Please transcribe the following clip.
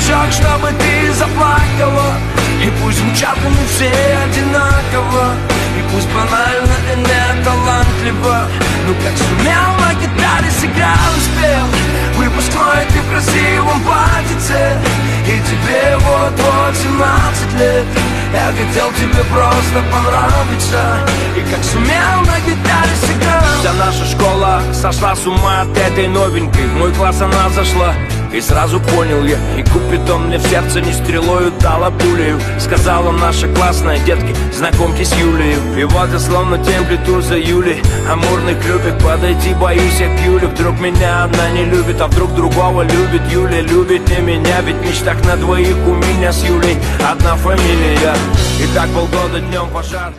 смешок, чтобы ты заплакала. И пусть звучат они все одинаково, и пусть банально и не талантливо, но как сумел на гитаре сыграл и спел выпускной ты в красивом платьице. И тебе вот-вот 17 лет. Я хотел тебе просто понравиться, и как сумел на гитаре сыграл. Вся наша школа сошла с ума от этой новенькой. В мой класс она зашла, и сразу понял я, и купидон мне в сердце не стрелою дала пулею. Сказала наша классная: детки, знакомьтесь с Юлею. И вот я словно темплитур за Юлей, амурный клюпик, подойти боюсь я к Юле. Вдруг меня она не любит, а вдруг другого любит. Юля любит не меня, ведь в мечтах на двоих у меня с Юлей одна фамилия. И так полгода днем пожар.